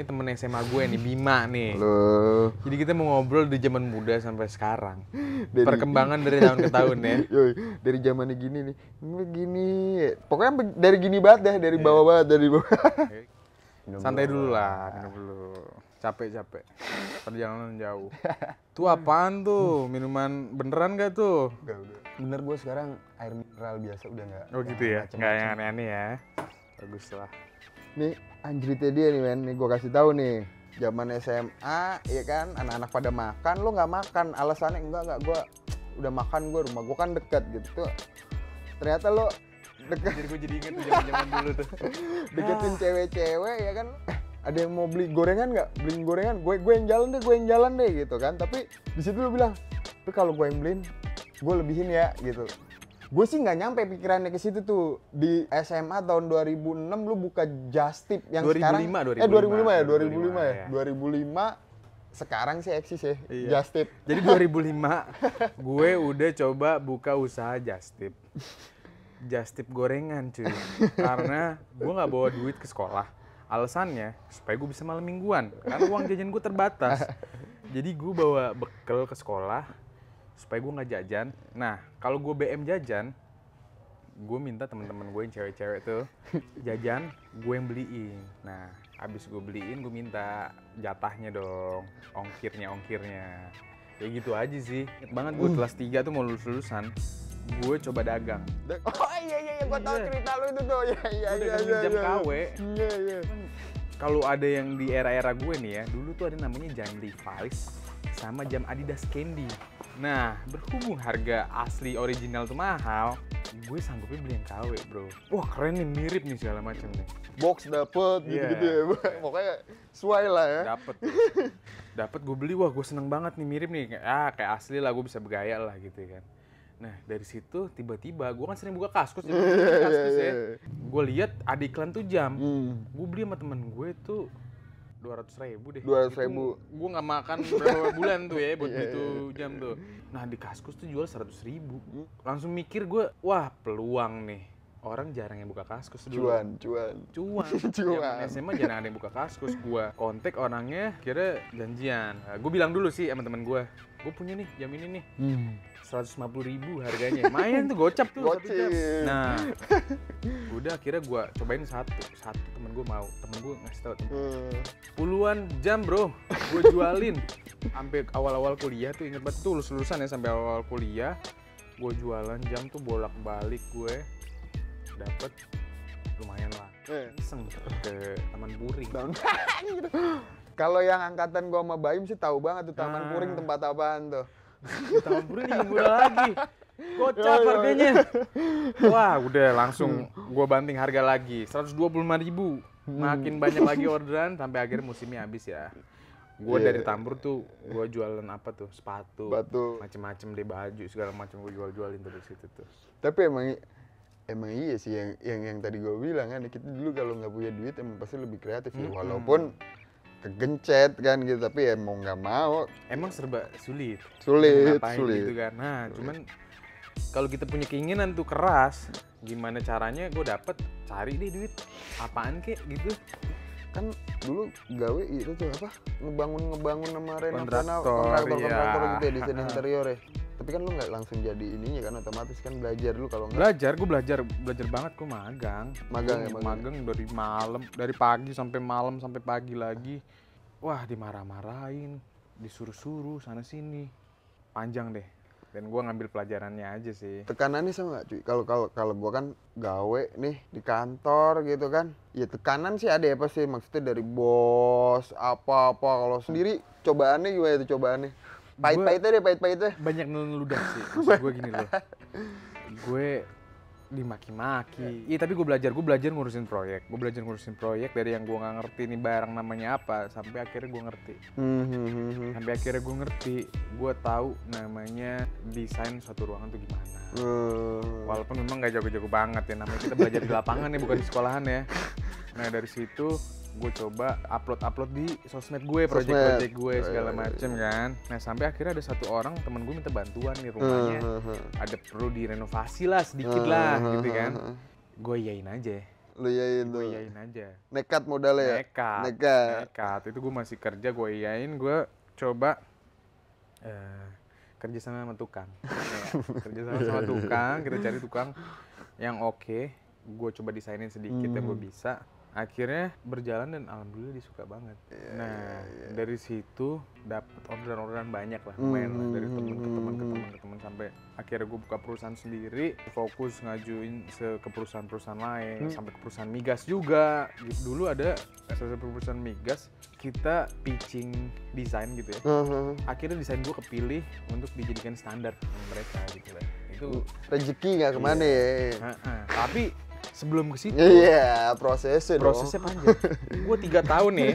temen SMA gue nih, Bima nih. Halo. Jadi kita mau ngobrol di zaman muda sampai sekarang. Perkembangan dari tahun ke tahun ya. Yoi, dari zamannya gini nih. Ini gini. Pokoknya dari gini banget deh, dari bawah banget, dari bawah. Santai dulu lah, minum dulu. Capek-capek. Perjalanan jauh. Tuh apaan tuh? Minuman beneran gak tuh? Udah. Bener gue sekarang air mineral biasa udah nggak. Oh gitu ya? Nggak yang aneh-aneh ya? Bagus lah. Nih anjritnya dia nih men, nih gue kasih tahu nih. Zaman SMA ya kan, anak-anak pada makan, lo nggak makan. Alasannya enggak, gue udah makan, gue rumah gue kan dekat gitu tuh. Ternyata lo dekat. Jadi gue jadi inget tuh zaman dulu tuh. Deketin cewek-cewek ya kan. Ada yang mau beli gorengan nggak? Beli gorengan, gue yang jalan deh gitu kan. Tapi di situ lo bilang, tapi kalau gue yang beliin, gue lebihin ya gitu. Gue sih nggak nyampe pikirannya ke situ tuh. Di SMA tahun 2006 lu buka Just Tip yang 2005, sekarang 2005 ya. 2005 sekarang sih eksis ya. Iya. Just Tip. Jadi 2005 gue udah coba buka usaha Just Tip. Just Tip gorengan cuy. Karena gue nggak bawa duit ke sekolah. Alasannya supaya gue bisa malam mingguan. Karena uang jajan gue terbatas. Jadi gue bawa bekal ke sekolah supaya gue nggak jajan. Nah, kalau gue BM jajan, gue minta teman-teman gue yang cewek-cewek tuh jajan, gue yang beliin. Nah, abis gue beliin, gue minta jatahnya dong, ongkirnya. Ya gitu aja sih. Ingat banget gue kelas 3 tuh mau lulusan, gue coba dagang. Oh iya, gue tahu cerita lu itu tuh. Iya. Gue dagang jam KW. Iya. Kalau ada yang di era-era gue nih ya, dulu tuh ada namanya jam Levi's sama jam Adidas Candy. Nah, berhubung harga asli original tuh mahal, gue sanggupnya beli yang KW, bro. Wah, keren nih, mirip nih segala macam nih. Box dapet gitu-gitu ya. Pokoknya sesuai lah ya. Dapet gue beli, wah gue seneng banget nih, mirip nih. Kayak asli lah, gue bisa bergaya lah gitu kan. Nah, dari situ tiba-tiba gue kan sering buka kaskus, ya. Gue lihat ada iklan tuh jam. Gue beli sama temen gue tuh 200.000 deh. 200.000. Gue nggak makan berapa bulan tuh ya buat itu jam tuh. Nah di kaskus tuh jual 100.000. Langsung mikir gue, wah peluang nih. Orang jarang yang buka kaskus dulu. Cuan. Zaman SMA jarang ada yang buka kaskus. Gue kontak orangnya, kira janjian. Gue bilang dulu sih sama temen gue punya nih jam ini nih. 150.000 harganya. Main tuh gocap tuh. Gocap. Nah, udah akhirnya gue cobain satu temen gue mau. Temen gue ngasih tau puluhan jam bro, gue jualin. Sampai awal-awal kuliah tuh inget banget tuh lulusan ya sampai awal kuliah. Gue jualan jam tuh bolak-balik gue dapet lumayan lah. Iseng ke Taman Puring. Kalau yang angkatan gua sama Baim sih tahu banget tuh Taman Puring tempat apaan tuh. Di Taman Puring lebih murah lagi. Gocap harganya. Wah, udah langsung gua banting harga lagi. 125.000. Makin banyak lagi orderan sampai akhirnya musimnya habis ya. Gua dari Tambur tuh gua jualan apa tuh? Sepatu. Macem-macem deh, baju segala macam gua jual-jualin dari situ tuh. Tapi emang iya sih yang tadi gua bilang kan, kita dulu kalau nggak punya duit emang pasti lebih kreatif ya. Walaupun kegencet kan gitu, tapi ya mau nggak mau emang serba sulit sulit gitu kan. Nah cuman kalau kita punya keinginan tuh keras, gimana caranya gue dapet, cari deh duit apaan kek gitu kan. Dulu gawe itu tuh apa, ngebangun sama kontraktor gitu ya, desain interior ya. Tapi kan lu nggak langsung jadi ininya kan, otomatis kan belajar dulu. Kalau nggak gue belajar banget. Gue magang dari pagi sampai malam sampai pagi lagi. Wah, dimarah-marahin, disuruh-suruh sana sini, panjang deh. Dan gue ngambil pelajarannya aja sih. Tekanannya sama nggak cuy? Kalau gue kan gawe nih di kantor gitu kan, ya tekanan sih ada ya pasti, maksudnya dari bos apa-apa. Kalau sendiri cobaannya gimana itu cobaannya? Pahit-pahitnya. Banyak ngeludah sih. Maksud gue gini loh. Gue dimaki-maki. Iya tapi gue belajar ngurusin proyek. Dari yang gue nggak ngerti nih barang namanya apa, sampai akhirnya gue ngerti. Gue tahu namanya desain suatu ruangan tuh gimana. Walaupun memang nggak jago-jago banget ya, namanya kita belajar di lapangan ya, bukan di sekolahan ya. Nah dari situ gue coba upload di sosmed gue, project gue segala macem kan. Nah sampai akhirnya ada satu orang temen gue minta bantuan nih, rumahnya ada perlu direnovasi lah sedikit lah gitu kan. Gue iyain aja. Lu iyain Gue tuh. iyain aja. Nekat modalnya ya? Nekat. Itu gue masih kerja, gue iyain, gue coba kerja sama tukang. Ya, kerja sama tukang, kita cari tukang yang oke. Gue coba desainin sedikit yang gue bisa. Akhirnya berjalan dan alhamdulillah dia suka banget. Dari situ dapet orderan-orderan banyak lah, lumayan lah, dari temen ke temen sampai akhirnya gue buka perusahaan sendiri, fokus ngajuin ke perusahaan-perusahaan lain, sampai ke perusahaan migas juga. Dulu ada salah satu perusahaan migas, kita pitching desain gitu ya. Akhirnya desain gue kepilih untuk dijadikan standar mereka gitu lah. Itu rezeki nggak kemana ya? Tapi sebelum ke situ, prosesnya panjang. Gue 3 tahun nih.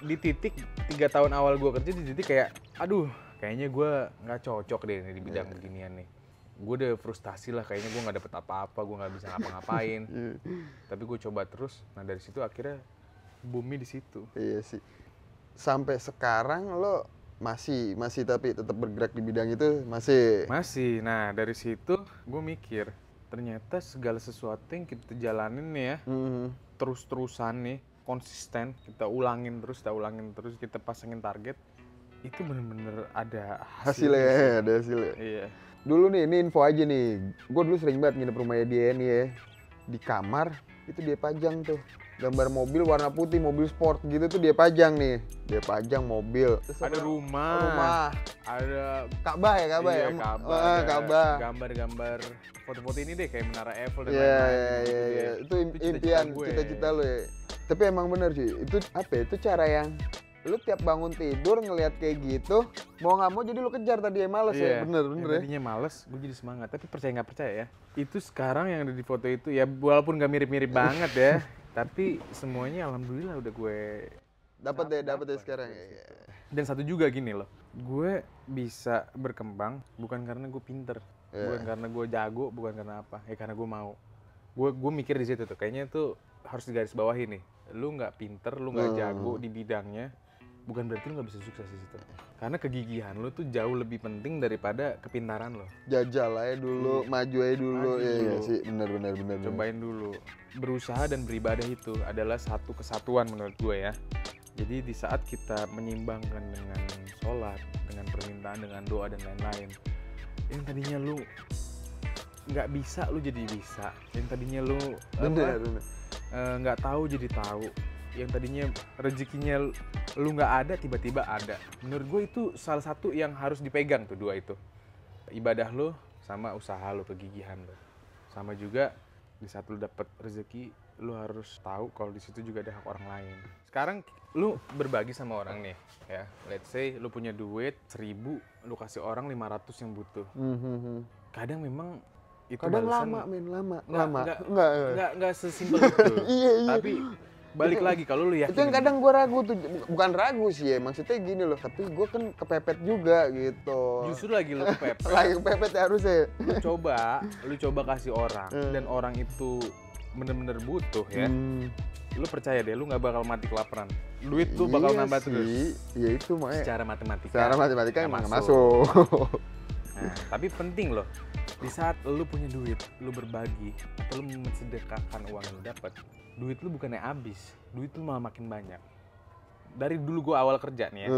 Di titik 3 tahun awal gue kerja, di titik kayak, aduh, kayaknya gue nggak cocok deh nih di bidang beginian nih. Gue udah frustasi lah, kayaknya gue nggak dapet apa-apa, gue nggak bisa ngapa-ngapain. Tapi gue coba terus. Nah dari situ akhirnya boomnya di situ. Iya sih. Sampai sekarang lo masih tapi tetap bergerak di bidang itu masih. Nah dari situ gue mikir, ternyata segala sesuatu yang kita jalanin nih ya, terus-terusan nih, konsisten, kita ulangin terus, kita pasangin target, itu bener-bener ada hasilnya. Ada hasilnya. Iya. Dulu nih, ini info aja nih, gue dulu sering banget nginep rumahnya dia nih ya, di kamar, itu dia pajang tuh, gambar mobil warna putih, mobil sport gitu tuh dia pajang nih, mobil. Terus ada rumah, ada Ka'bah ya, Ka'bah. Gambar-gambar foto-foto ini deh kayak Menara Eiffel dan lain-lain. Iya. Itu impian, cita-cita lo ya. Tapi emang bener sih, itu apa ya, itu cara yang lu tiap bangun tidur ngelihat kayak gitu, mau nggak mau jadi lu kejar tadi ya, males ya, bener ya. Tadinya males, gue jadi semangat. Tapi percaya nggak percaya ya, itu sekarang yang ada di foto itu ya, walaupun nggak mirip-mirip banget ya, tapi semuanya alhamdulillah udah gue dapat deh sekarang. Dan satu juga gini loh, gue bisa berkembang bukan karena gue pinter, bukan karena gue jago, bukan karena apa, ya karena gue mau. Gue mikir di situ tuh, kayaknya tuh harus digarisbawahi nih. Lu nggak pinter, lu nggak jago di bidangnya, bukan berarti lu nggak bisa sukses di situ. Karena kegigihan lu tuh jauh lebih penting daripada kepintaran lo. Jajal aja dulu, maju aja dulu. Iya sih, benar. Cobain dulu. Berusaha dan beribadah itu adalah satu kesatuan menurut gue ya. Jadi di saat kita menyimbangkan dengan sholat, dengan permintaan, dengan doa dan lain-lain, yang tadinya lu nggak bisa, lu jadi bisa. Yang tadinya lu nggak tahu jadi tahu. Yang tadinya rezekinya lu nggak ada, tiba-tiba ada. Menurut gue itu salah satu yang harus dipegang tuh, dua itu. Ibadah lu sama usaha lu, kegigihan lu. Sama juga di saat lu dapet rezeki, lu harus tahu kalau di situ juga ada hak orang lain. Sekarang lu berbagi sama orang nih, ya. Let's say lu punya duit 1.000, lu kasih orang 500 yang butuh. Kadang memang itu kadang balasan, lama. Nggak sesimpel itu. Iya. Tapi balik lagi kalau lu yakin. Itu yang kadang gue ragu tuh, bukan ragu sih ya, maksudnya gini loh, tapi gue kan kepepet juga gitu. Justru lagi lu kepepet. Lagi kepepet ya harusnya. Lu coba kasih orang, dan orang itu bener-bener butuh ya. Lu percaya deh, lu nggak bakal mati kelaparan. Duit tuh bakal nambah terus. Iya itu makanya. Secara matematika nggak masuk. Nah, tapi penting loh, di saat lu punya duit, lu berbagi atau lu mensedekahkan uang yang lu dapat, duit lu bukannya habis, duit lu malah makin banyak. Dari dulu gue awal kerja nih ya,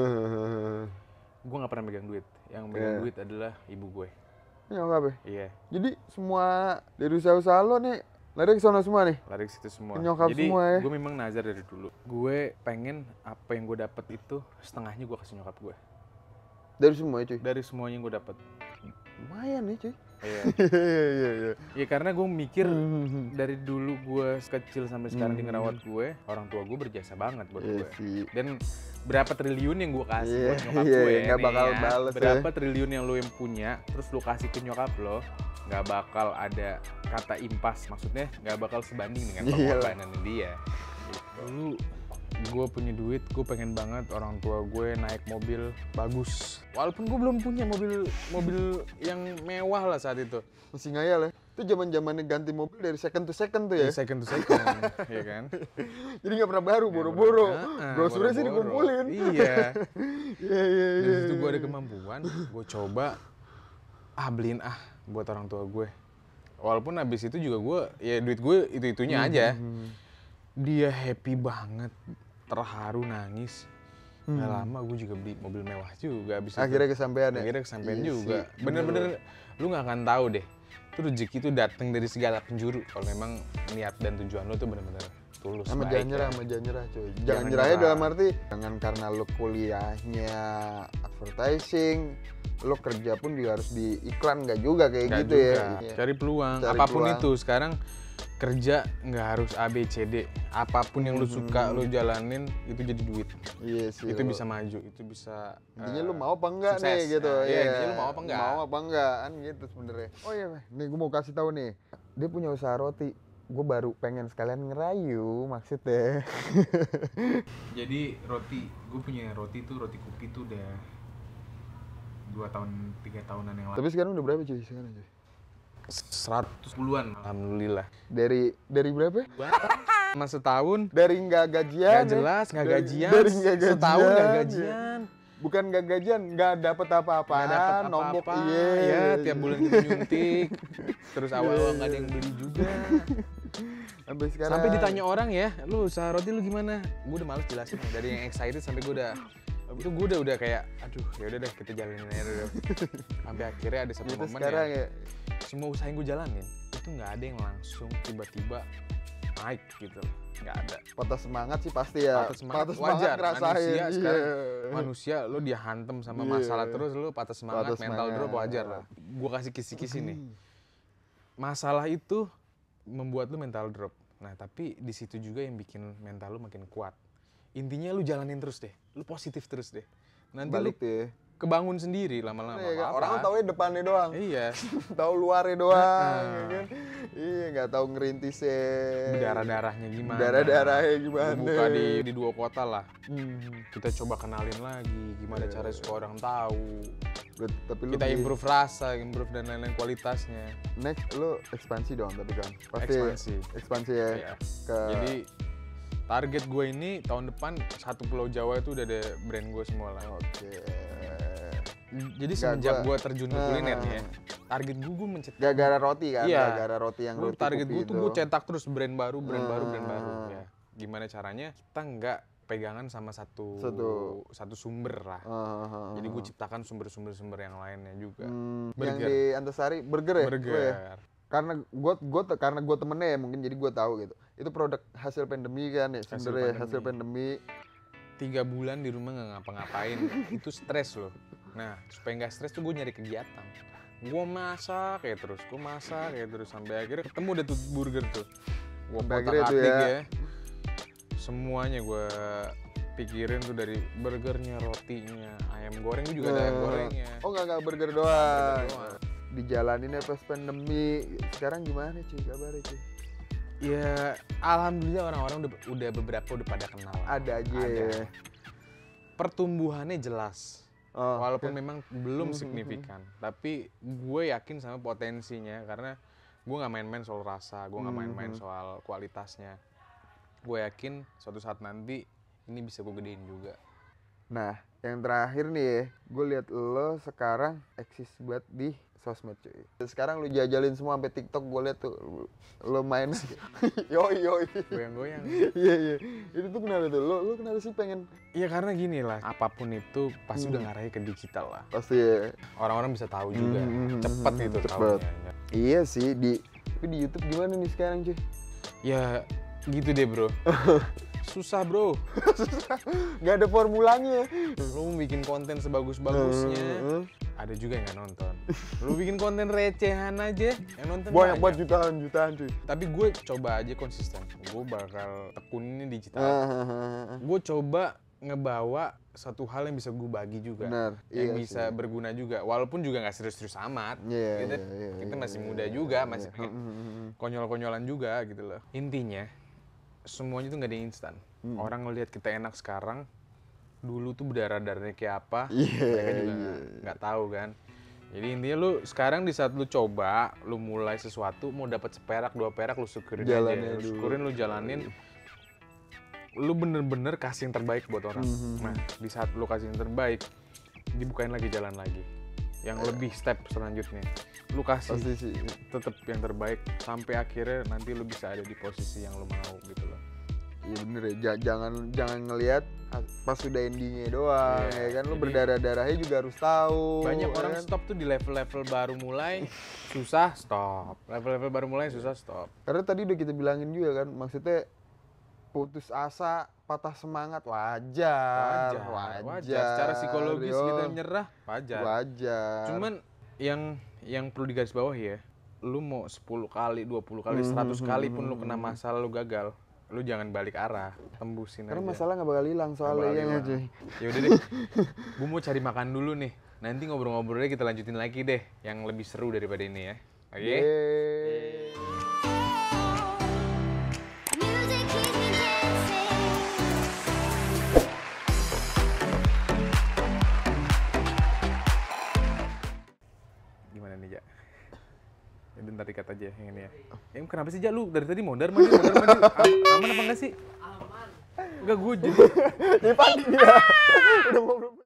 gue nggak pernah megang duit. Yang megang duit adalah ibu gue. Nyokap ya? Iya. Jadi semua dari usaha-usaha lo nih lari ke sana semua nih? Lari ke situ semua. Nyokap jadi semua ya? Gue memang nazar dari dulu. Gue pengen apa yang gue dapat itu setengahnya gue kasih nyokap gue. Dari semua ya cuy? Dari semuanya yang gue dapat. Lumayan nih cuy. Iya. Iya. Ya karena gue mikir dari dulu gue kecil sampai sekarang di ngerawat gue, orang tua gue berjasa banget buat gue. Dan berapa triliun yang gue kasih buat nyokap gue ya, nggak bakal bales berapa triliun yang lo yang punya, terus lo kasih ke nyokap lo, nggak bakal ada kata impas, maksudnya nggak bakal sebanding dengan pengorbanan dia. Dulu gue punya duit, gue pengen banget orang tua gue naik mobil bagus. Walaupun gue belum punya mobil yang mewah lah saat itu. Masih ngayal ya? Itu zaman-zamannya ganti mobil dari second to second tuh ya? Second to second, ya kan? Jadi nggak pernah baru, boro-boro. Brosurnya sih dikumpulin. Iya. Iya. Dari situ gue ada kemampuan, gue coba beliin buat orang tua gue. Walaupun abis itu juga gue, ya duit gue itu-itunya aja. Dia happy banget, terharu, nangis. Gak lama gue juga beli mobil mewah juga abis Akhirnya itu. kesampean ya? Akhirnya kesampean Iya juga. sih, Bener-bener lu gak akan tahu deh. Itu rezeki itu datang dari segala penjuru. Kalau memang niat dan tujuan lu tuh bener-bener tulus, Sama baik. jangan nyerah cuy. Jangan Jangan nyerahnya nyerah. dalam arti jangan karena lo kuliahnya advertising, lo kerja pun juga harus di iklan, nggak juga kayak Nggak gitu juga. ya. Cari peluang, Cari apapun peluang. itu. Sekarang kerja nggak harus A, B, C, D. Apapun yang lu suka, lu jalanin, itu jadi duit. Iya sih. Itu lo. bisa maju, itu bisa... Intinya lu mau apa enggak sukses. nih gitu. Nah, iya, Iya. intinya lu mau apa enggak. Mau apa enggak kan gitu sebenarnya. Oh iya, nih gue mau kasih tahu nih. Dia punya usaha roti. Gue baru pengen sekalian ngerayu maksudnya. Jadi gue punya roti kopi tuh udah 2 tahun, 3 tahunan yang lalu. Tapi sekarang udah berapa cuy sekarang cuy? 110-an, alhamdulillah. Dari berapa? Sama setahun, Dari nggak gajian. nggak jelas, nggak gajian, Dari nggak gajian. setahun nggak gajian. Bukan nggak gajian, nggak dapet apa-apaan. Nggak dapet Nombok apa-apa, iya. ya tiap bulan kita nyuntik. Terus awal-awal nggak ada yang beli juga. Sampai sekarang. Sampai ditanya orang ya, lu usaha roti lu gimana? Gue udah males jelasin, dari yang excited sampai gue udah kayak, aduh ya udah deh kita jalanin aja dulu. Sampai akhirnya ada satu gitu momen sekarang ya, ya. semua usaha yang gue jalanin itu nggak ada yang langsung tiba-tiba naik gitu, nggak ada. Patah semangat sih pasti ya. Patah semangat, Patah wajar. ngerasain. Manusia sekarang, Iya. manusia lu dihantam sama Iya. masalah terus, lu patah semangat, Patah mental semangat. drop wajar lah. Gue kasih kisi-kisi nih. Masalah itu membuat lu mental drop. Nah tapi di situ juga yang bikin mental lu makin kuat. Intinya lu jalanin terus deh, lu positif terus deh. Nanti Balik lu tuh ya. kebangun sendiri lama-lama. Iya, kan? Apa-apa. Orang kan taunya depannya doang. Iya. Tahu luarnya doang, ya kan? Iya, nggak tahu ngerintisnya. Berdarah-darahnya gimana? Berdarah-darahnya gimana? Lu buka di 2 kota lah. Hmm. Kita coba kenalin lagi gimana cara supaya orang tahu. Tapi lu Kita improve rasa, improve dan lain-lain kualitasnya. next lu ekspansi dong tapi kan. Pasti Ekspansi. Ekspansi ya. Iya. Ke Jadi target gue ini tahun depan satu Pulau Jawa itu udah ada brand gue semua lah. Oke. Jadi Nggak, semenjak gua- gue terjun ke kuliner nih ya, target gue mencetak. Gara-gara roti kan? Iya. Gara-gara roti yang roti Target kopi gue tuh itu. gue cetak terus brand baru. Ah. Ya. Gimana caranya kita nggak pegangan sama satu sumber lah. Jadi gue ciptakan sumber-sumber yang lainnya juga. Yang Burger. di Antasari burger ya? Burger. Lu ya? Karena gue temennya ya mungkin, jadi gue tahu gitu. Itu produk hasil pandemi kan ya, Hasil sebenarnya pandemi. hasil pandemi. 3 bulan di rumah nggak ngapa-ngapain, itu stres loh. Nah, supaya nggak stres tuh gue nyari kegiatan. Gue masak kayak terus, sampai akhirnya ketemu deh tuh burger tuh. Gue Sampai akhirnya tuh potak-atik ya. ya. Semuanya gue pikirin tuh, dari burgernya, rotinya, ayam goreng juga ada ayam gorengnya. Oh nggak burger doang. Burger doang. Dijalaninnya pas pandemi. Sekarang gimana cuy kabarnya cuy? Ya, alhamdulillah orang-orang udah beberapa udah pada kenal. Ada aja. Ada. Pertumbuhannya jelas. Oh, Walaupun memang belum signifikan, tapi gue yakin sama potensinya, karena gue nggak main-main soal rasa, gue nggak main-main soal kualitasnya. Gue yakin suatu saat nanti ini bisa gue gedein juga. Nah, yang terakhir nih ya, gue lihat lo sekarang eksis buat di sosmed cuy. Sekarang lu jajalin semua sampai TikTok, gue lihat tuh lo main yoi. Goyang-goyang. Iya. Itu tuh kenapa tuh? Lo kenapa sih pengen? Iya karena gini lah, apapun itu pasti udah ngarahnya ke digital lah. Pasti ya. Orang-orang bisa tahu juga, cepet gitu cepet. tahunya. Iya sih, tapi di YouTube gimana nih sekarang cuy? Ya gitu deh bro. Susah bro. Gak ada formulanya. Lu mau bikin konten sebagus-bagusnya, ada juga yang nggak nonton. Lu bikin konten recehan aja, yang nonton Banyak buat jutaan cuy. Tapi gue coba aja konsisten. Gue bakal tekunin digital. Gue coba ngebawa satu hal yang bisa gue bagi juga. Benar, Yang iya bisa sih. berguna juga. Walaupun juga nggak serius-serius amat. Iya, Kita iya, masih iya, muda iya, juga, iya, masih iya. pengen konyol-konyolan juga gitu loh. Intinya, semuanya tuh nggak ada instan. Orang ngelihat kita enak sekarang, dulu tuh berdarah-darahnya kayak apa, mereka juga nggak tahu kan. Jadi intinya lu sekarang di saat lu coba, lu mulai sesuatu, mau dapat seperak, 2 perak, lu syukurin Jalanin aja. Lu dulu. syukurin, lu jalanin. Lu bener-bener kasih yang terbaik buat orang. Nah, di saat lu kasih yang terbaik, dibukain lagi jalan lagi. Yang lebih step selanjutnya. lu kasih pasti sih. tetap yang terbaik sampai akhirnya nanti lu bisa ada di posisi yang lu mau gitu loh. Iya bener ya, jangan ngelihat pas sudah endingnya doang, Iya, ya kan lu jadi berdarah-darahnya juga harus tahu. banyak ya orang kan? stop tuh di level-level baru mulai susah stop, level-level baru mulai susah stop. Karena tadi udah kita bilangin juga kan, maksudnya putus asa, patah semangat wajar. Secara psikologis yo. kita nyerah wajar. Cuman yang perlu digarisbawahi ya, lu mau 10 kali, 20 kali, 100 kali pun lu kena masalah, lu gagal, lu jangan balik arah, tembusin Karena aja. masalah nggak bakal hilang soalnya ya nggak cuy. Ya udah deh, gue mau cari makan dulu nih. Nanti ngobrol-ngobrolnya kita lanjutin lagi deh, yang lebih seru daripada ini ya. Oke? Yeay. Music keeps me dancing. Gimana nih, Ja? Ya, bentar dikat aja yang ini ya. Kenapa sih, Ja? Lu dari tadi mondar mandir. Aman apa enggak sih? Aman. Enggak, gue jadi Jadi panik dia. Udah ngobrol.